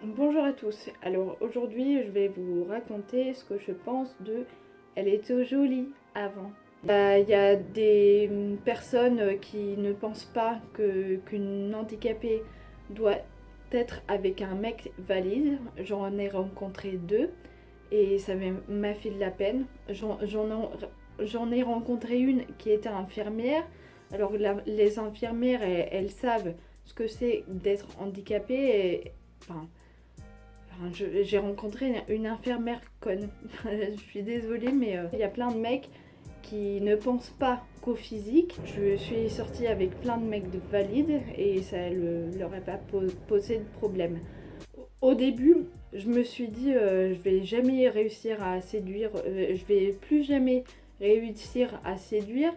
Bonjour à tous. Alors aujourd'hui, je vais vous raconter ce que je pense de Elle était jolie avant. Il y a des personnes qui ne pensent pas qu'une handicapée doit être avec un mec valide. J'en ai rencontré deux et ça m'a fait de la peine. J'en ai rencontré une qui était infirmière. Alors les infirmières, elles savent ce que c'est d'être handicapée et enfin, j'ai rencontré une infirmière conne. Je suis désolée, mais il y a plein de mecs qui ne pensent pas qu'au physique. Je suis sortie avec plein de mecs valides et ça ne leur a pas posé de problème. Au début, je me suis dit je vais jamais réussir à séduire, je vais plus jamais réussir à séduire.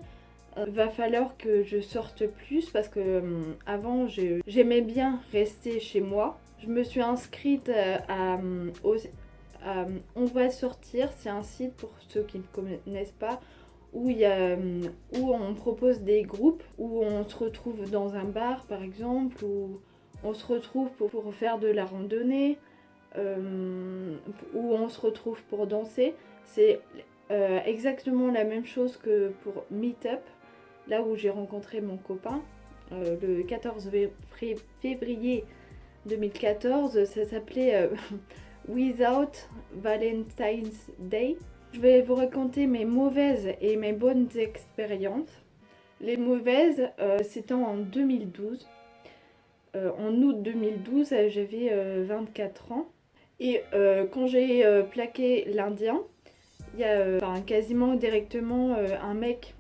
Va falloir que je sorte plus parce que avant j'aimais bien rester chez moi. Je me suis inscrite à On va sortir, c'est un site pour ceux qui ne connaissent pas où on propose des groupes, où on se retrouve dans un bar par exemple, où on se retrouve pour faire de la randonnée, où on se retrouve pour danser. C'est exactement la même chose que pour Meetup, là où j'ai rencontré mon copain le 14 février 2014. Ça s'appelait Without Valentine's Day. Je vais vous raconter mes mauvaises et mes bonnes expériences. Les mauvaises, c'était en 2012. En août 2012, j'avais 24 ans. Et quand j'ai plaqué l'Indien, il y a quasiment directement un mec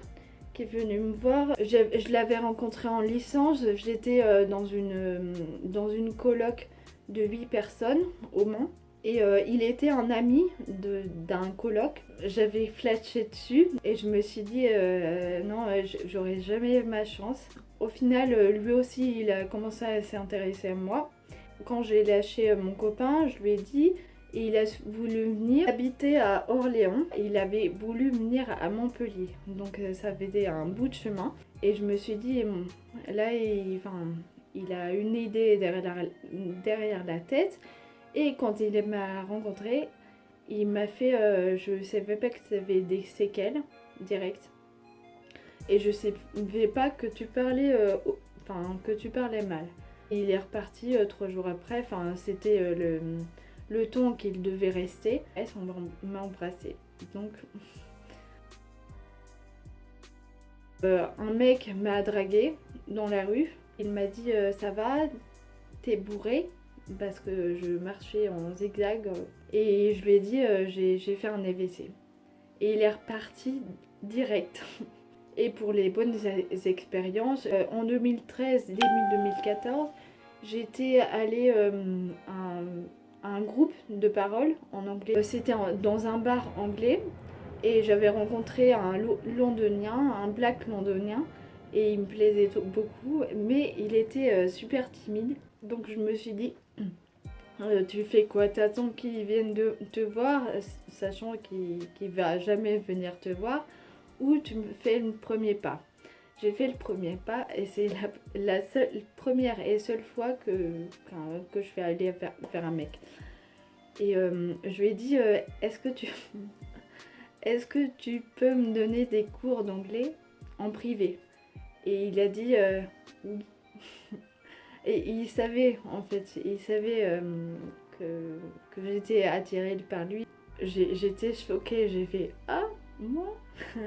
qui est venu me voir. Je l'avais rencontré en licence. J'étais dans une coloc de 8 personnes au Mans. Et il était un ami d'un coloc. J'avais flashé dessus et je me suis dit non, j'aurais jamais ma chance. Au final, lui aussi, il a commencé à s'intéresser à moi. Quand j'ai lâché mon copain, je lui ai dit, et il a voulu venir habiter à Orléans. Et il avait voulu venir à Montpellier. Donc ça faisait un bout de chemin. Et je me suis dit, bon, là, il a une idée derrière la tête. Et quand il m'a rencontré, il m'a fait, je savais pas que tu avais des séquelles directes. Et je savais pas que tu parlais, que tu parlais mal. Et il est reparti 3 jours après. Enfin, c'était le ton qu'il devait rester. Et on m'a embrassé. Donc, un mec m'a dragué dans la rue. Il m'a dit ça va, t'es bourré, parce que je marchais en zigzag. Et je lui ai dit j'ai fait un AVC. Et il est reparti direct. Et pour les bonnes expériences, en 2013, début 2014, j'étais allée à un groupe de parole en anglais. C'était dans un bar anglais et j'avais rencontré un londonien, un black londonien, et il me plaisait beaucoup, mais il était super timide. Donc je me suis dit, tu fais quoi? T'attends qu'il vienne te voir, sachant qu'il va jamais venir te voir, ou tu me fais le premier pas. J'ai fait le premier pas et c'est la première et seule fois que je fais aller vers un mec. Et je lui ai dit, est-ce que tu peux me donner des cours d'anglais en privé? Et il a dit oui. Et il savait, en fait, il savait que j'étais attirée par lui. J'étais choquée, j'ai fait ah, moi?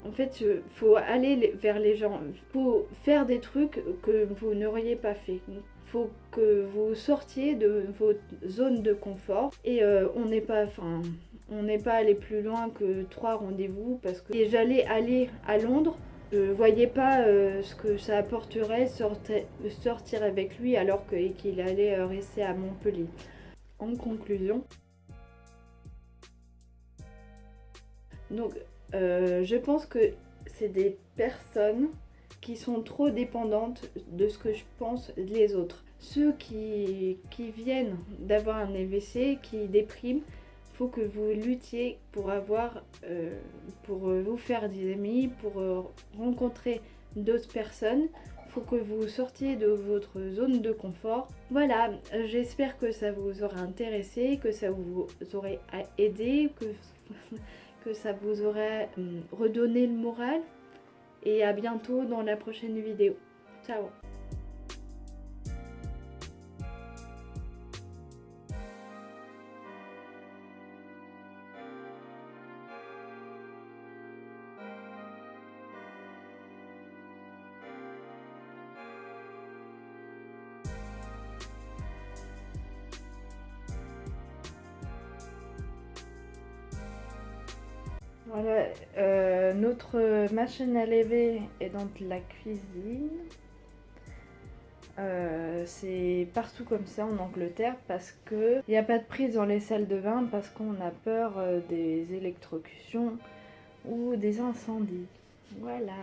En fait, il faut aller vers les gens, il faut faire des trucs que vous n'auriez pas fait. Il faut que vous sortiez de votre zone de confort et on n'est pas allé plus loin que 3 rendez-vous parce que j'allais aller à Londres. Je voyais pas ce que ça apporterait sortir avec lui alors qu'il allait rester à Montpellier. En conclusion, donc je pense que c'est des personnes qui sont trop dépendantes de ce que je pense les autres. Ceux qui viennent d'avoir un AVC, qui dépriment, il faut que vous luttiez pour vous faire des amis, pour rencontrer d'autres personnes. faut que vous sortiez de votre zone de confort. Voilà, j'espère que ça vous aura intéressé, que ça vous aurait aidé, que ça vous aurait redonné le moral. Et à bientôt dans la prochaine vidéo. Ciao! Voilà, notre machine à laver est dans la cuisine. C'est partout comme ça en Angleterre parce que il n'y a pas de prise dans les salles de bain parce qu'on a peur des électrocutions ou des incendies. Voilà.